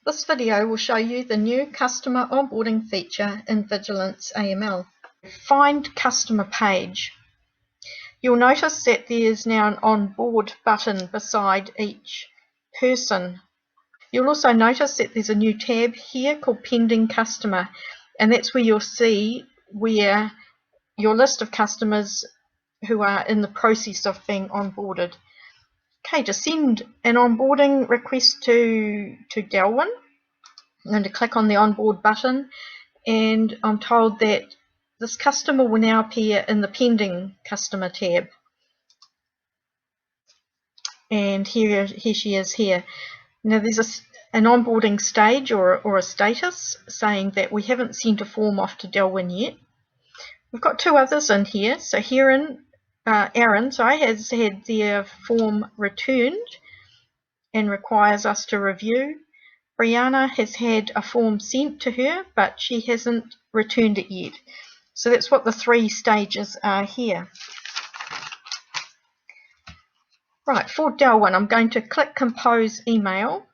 This video will show you the new customer onboarding feature in Vigilance AML. Find customer page. You'll notice that there's now an onboard button beside each person. You'll also notice that there's a new tab here called Pending Customer, and that's where you'll see where your list of customers who are in the process of being onboarded. Okay, to send an onboarding request to Delwyn, I'm going to click on the onboard button, and I'm told that this customer will now appear in the Pending Customer tab. And here she is here. Now there's an onboarding stage or a status saying that we haven't sent a form off to Delwyn yet. We've got two others in here. So Aaron has had their form returned and requires us to review. Brianna has had a form sent to her, but she hasn't returned it yet. So that's what the three stages are here. Right, for Delwyn, I'm going to click Compose Email.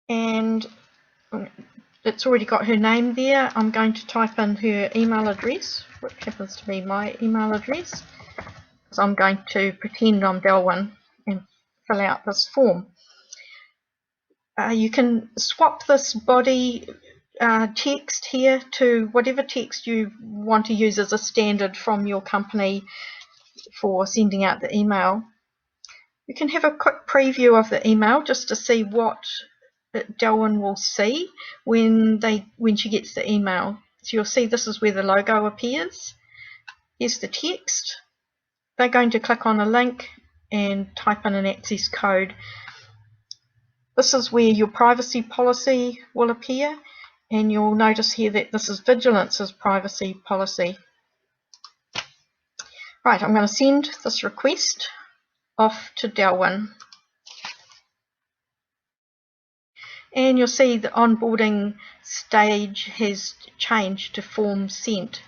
And it's already got her name there. I'm going to type in her email address, which happens to be my email address. So I'm going to pretend I'm Delwyn and fill out this form. You can swap this body text here to whatever text you want to use as a standard from your company for sending out the email. You can have a quick preview of the email just to see what Delwyn will see when she gets the email. So you'll see this is where the logo appears. Here's the text. They're going to click on a link and type in an access code. This is where your privacy policy will appear, and you'll notice here that this is Vigilance's privacy policy. Right, I'm going to send this request off to Delwyn. And you'll see the onboarding stage has changed to form sent.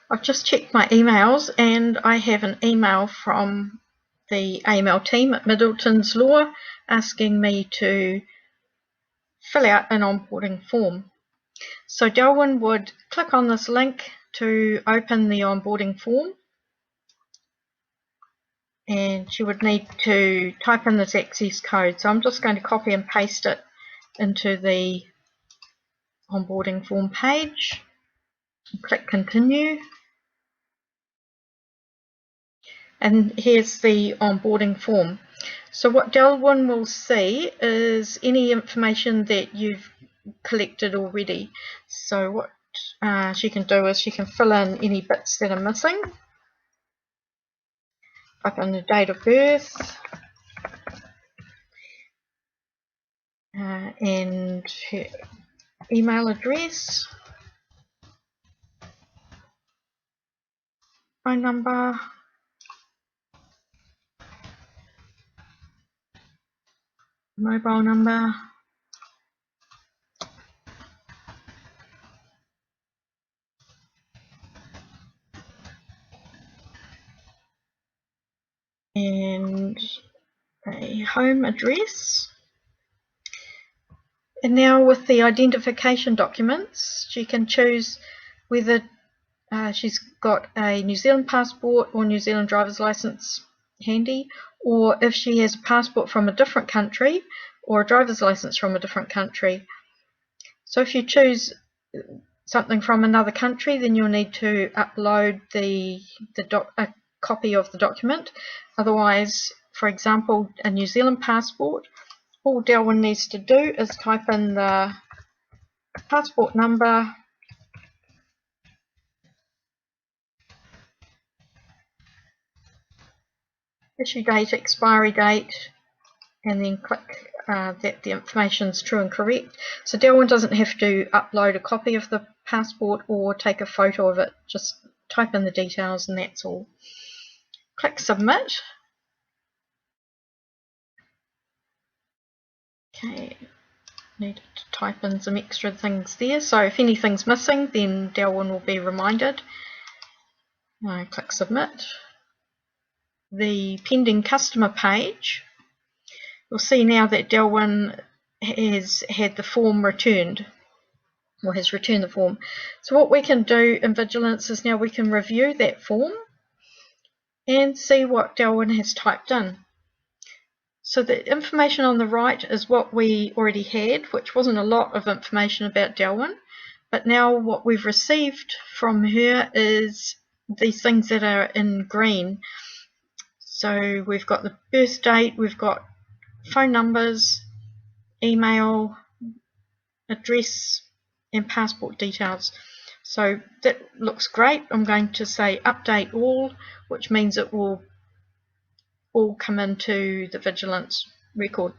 I've just checked my emails and I have an email from the AML team at Middleton's Law asking me to fill out an onboarding form. So Delwyn would click on this link to open the onboarding form, and she would need to type in this access code. So I'm just going to copy and paste it into the onboarding form page. Click continue. And here's the onboarding form. So what Delwyn will see is any information that you've collected already. So what she can do is she can fill in any bits that are missing. Type in the date of birth and her email address, phone number, mobile number, and a home address. And now with the identification documents, she can choose whether she's got a New Zealand passport or New Zealand driver's license handy, or if she has a passport from a different country or a driver's license from a different country. So if you choose something from another country, then you'll need to upload a copy of the document. Otherwise, for example, a New Zealand passport, all Delwyn needs to do is type in the passport number, issue date, expiry date, and then click that the information is true and correct. So Delwyn doesn't have to upload a copy of the passport or take a photo of it, just type in the details and that's all. Click submit. Okay, need to type in some extra things there, so if anything's missing then Delwyn will be reminded. Click submit. The pending customer page You'll see now that Delwyn has had the form returned, or has returned the form. So what we can do in Vigilance is now we can review that form and see what Delwyn has typed in. So the information on the right is what we already had, which wasn't a lot of information about Delwyn, but now what we've received from her is these things that are in green. So we've got the birth date, we've got phone numbers, email, address, and passport details. So that looks great. I'm going to say update all, which means it will all come into the Vigilance record.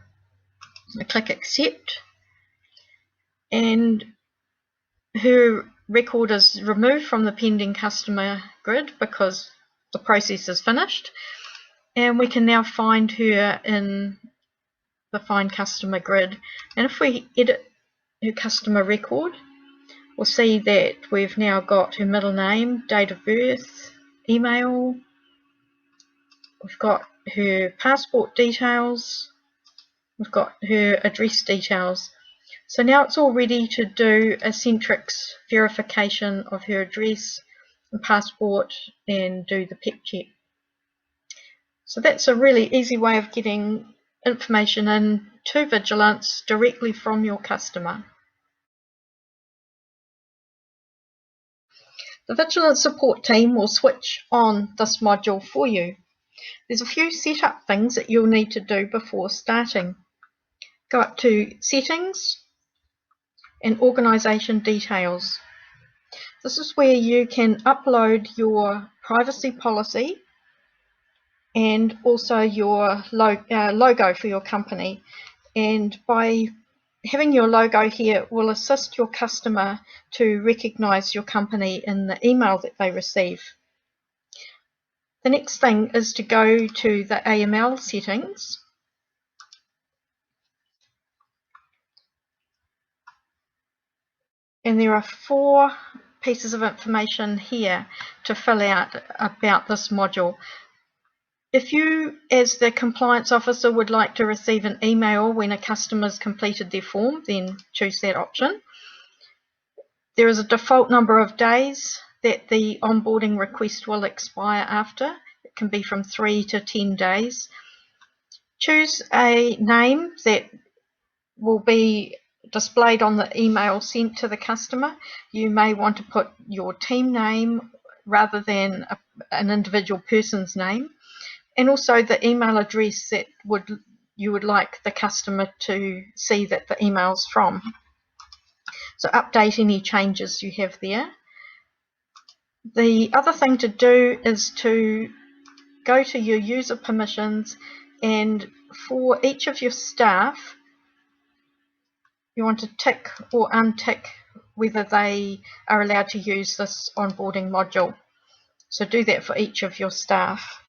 I click accept, and her record is removed from the pending customer grid because the process is finished, and we can now find her in the find customer grid. And if we edit her customer record, we'll see that we've now got her middle name, date of birth, email, we've got her passport details, we've got her address details. So now it's all ready to do a Centrix verification of her address and passport and do the PEP check. So that's a really easy way of getting information in to Vigilance directly from your customer. The Vigilance support team will switch on this module for you. There's a few setup things that you'll need to do before starting. Go up to Settings and Organisation Details. This is where you can upload your privacy policy and also your logo for your company. And by having your logo here will assist your customer to recognise your company in the email that they receive. The next thing is to go to the AML settings. And there are 4 pieces of information here to fill out about this module. If you, as the compliance officer, would like to receive an email when a customer's completed their form, then choose that option. There is a default number of days that the onboarding request will expire after. It can be from 3 to 10 days. Choose a name that will be displayed on the email sent to the customer. You may want to put your team name rather than an individual person's name, and also the email address that you would like the customer to see that the email's from. So update any changes you have there. The other thing to do is to go to your user permissions, and for each of your staff you want to tick or untick whether they are allowed to use this onboarding module. So do that for each of your staff.